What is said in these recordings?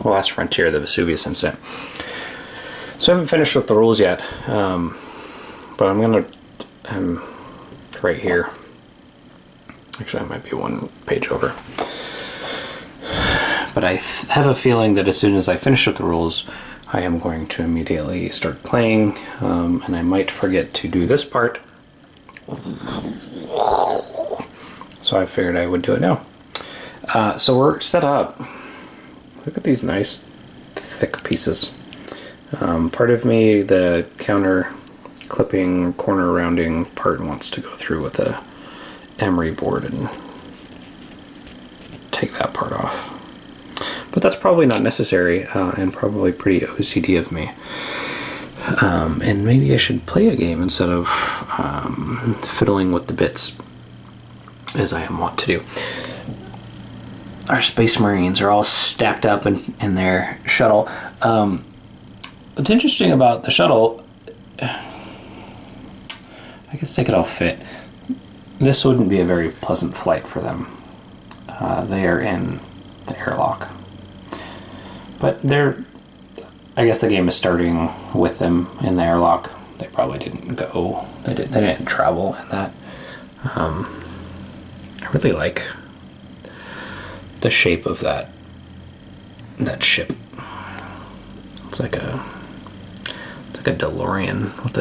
Last Frontier, the Vesuvius Incident. So I haven't finished with the rules yet, but I'm right here. Actually, I might be one page over. But I have a feeling that as soon as I finish with the rules, I am going to immediately start playing, and I might forget to do this part. So I figured I would do it now. So we're set up. Look at these nice thick pieces. Part of me, the counter clipping, corner rounding part, wants to go through with a emery board and take that part off. But that's probably not necessary, and probably pretty OCD of me. And maybe I should play a game instead of fiddling with the bits as I am wont to do. Our Space Marines are all stacked up in their shuttle. What's interesting about the shuttle, I guess they could all fit. This wouldn't be a very pleasant flight for them. They are in the airlock. But I guess the game is starting with them in the airlock. They probably didn't go, they didn't travel in that. I really like the shape of that ship. It's like a DeLorean with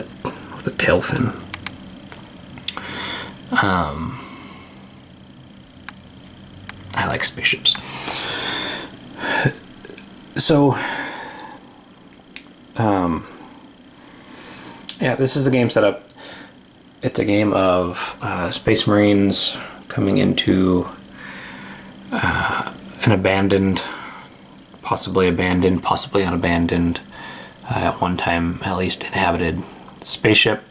a tail fin. I like spaceships. So, yeah, this is the game setup. It's a game of Space Marines coming into an abandoned, possibly unabandoned, at one time at least inhabited spaceship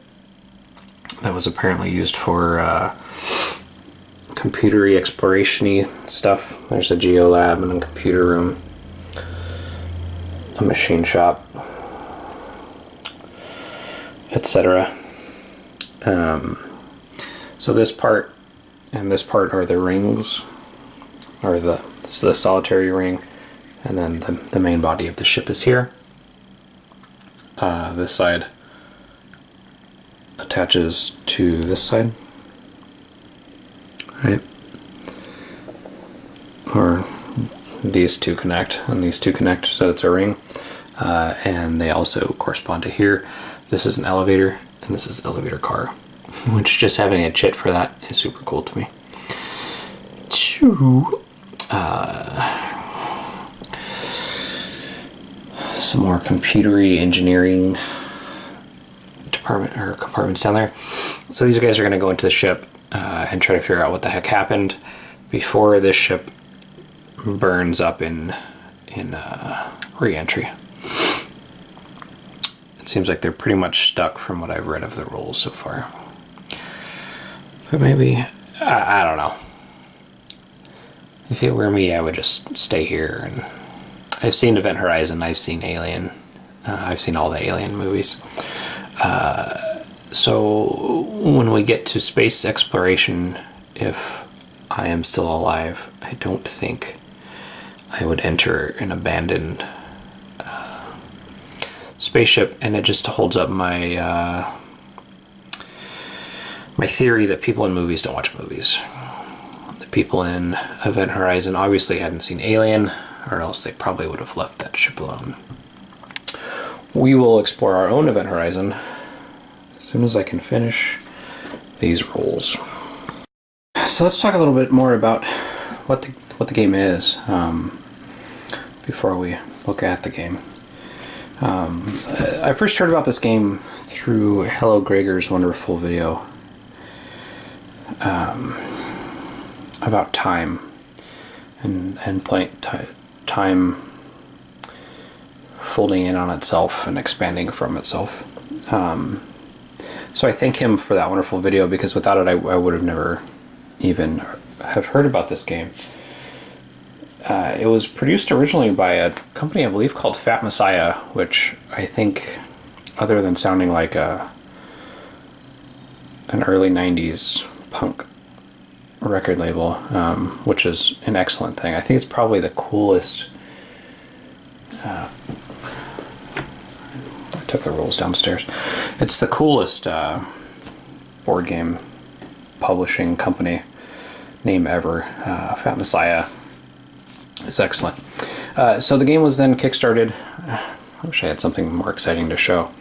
that was apparently used for computery exploration-y stuff. There's a geolab and a computer room, a machine shop, etc. So this part and this part are the rings, or the solitary ring, and then the main body of the ship is here. This side attaches to this side, right? Or these two connect, and these two connect, so it's a ring. And they also correspond to here. This is an elevator, and this is an elevator car, which just having a chit for that is super cool to me. Some more computery engineering department or compartments down there. So these guys are going to go into the ship and try to figure out what the heck happened before this ship burns up in re-entry. It seems like they're pretty much stuck from what I've read of the rules so far. But maybe, I don't know. If it were me, I would just stay here. And I've seen Event Horizon, I've seen Alien, I've seen all the Alien movies. So when we get to space exploration, if I am still alive, I don't think I would enter an abandoned spaceship, and it just holds up my my theory that people in movies don't watch movies. The people in Event Horizon obviously hadn't seen Alien, or else they probably would have left that ship alone. We will explore our own Event Horizon as soon as I can finish these rolls. So let's talk a little bit more about what the game is before we look at the game. I first heard about this game through Hello Gregor's wonderful video about time and playing time folding in on itself and expanding from itself. So I thank him for that wonderful video, because without it I would have never even have heard about this game. It was produced originally by a company I believe called Fat Messiah, which I think, other than sounding like an early 90s punk record label, which is an excellent thing. I think it's probably the coolest. I took the rules downstairs. It's the coolest board game publishing company name ever. Fat Messiah is excellent. So the game was then kickstarted. I wish I had something more exciting to show.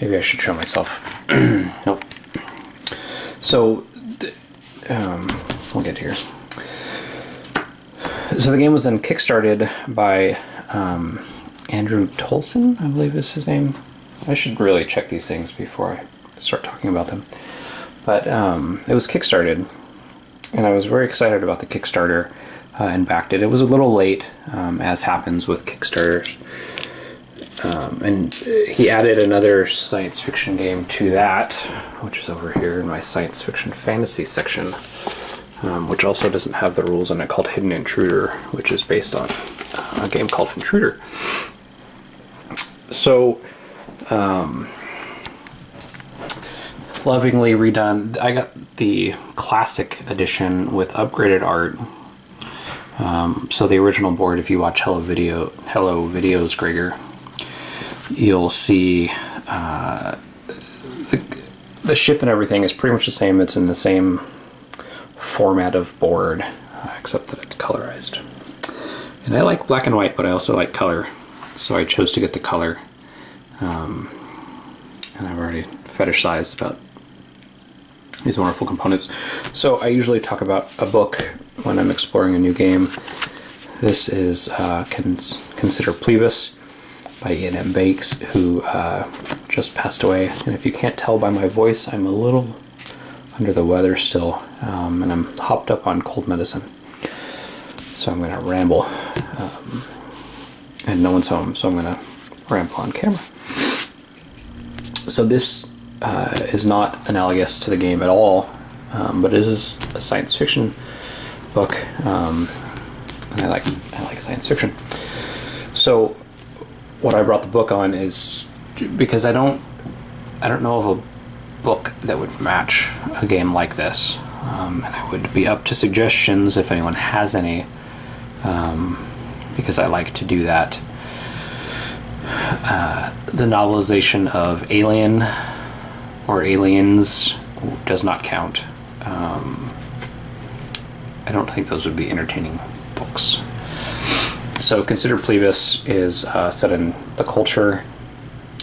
Maybe I should show myself. Nope. So, we'll get here. So the game was then kickstarted by Andrew Tolson, I believe is his name. I should really check these things before I start talking about them. But it was kickstarted, and I was very excited about the Kickstarter and backed it. It was a little late, as happens with Kickstarters. And he added another science fiction game to that, which is over here in my science fiction fantasy section, which also doesn't have the rules in it, called Hidden Intruder, which is based on a game called Intruder. So, lovingly redone. I got the classic edition with upgraded art. So the original board, if you watch Hello Videos, Gregor, you'll see the ship and everything is pretty much the same. It's in the same format of board, except that it's colorized. And I like black and white, but I also like color, so I chose to get the color. And I've already fetishized about these wonderful components. So I usually talk about a book when I'm exploring a new game. This is Consider Plebis by Ian M. Bakes, who just passed away. And if you can't tell by my voice, I'm a little under the weather still, and I'm hopped up on cold medicine. So I'm going to ramble. And no one's home, so I'm going to ramble on camera. So this is not analogous to the game at all, but it is a science fiction book, and I like science fiction. So what I brought the book on is because I don't know of a book that would match a game like this, and I would be up to suggestions if anyone has any, because I like to do that. The novelization of Alien or Aliens does not count. I don't think those would be entertaining books. So Consider Plebis is set in the culture.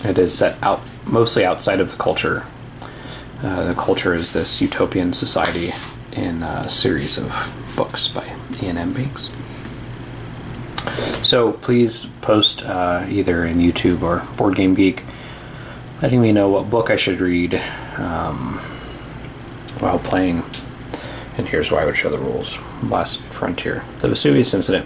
It is set mostly outside of the culture. The culture is this utopian society in a series of books by Ian M. Bakes. So please post either in YouTube or Board Game Geek, letting me know what book I should read while playing. And here's where I would show the rules. Last Frontier. The Vesuvius Incident.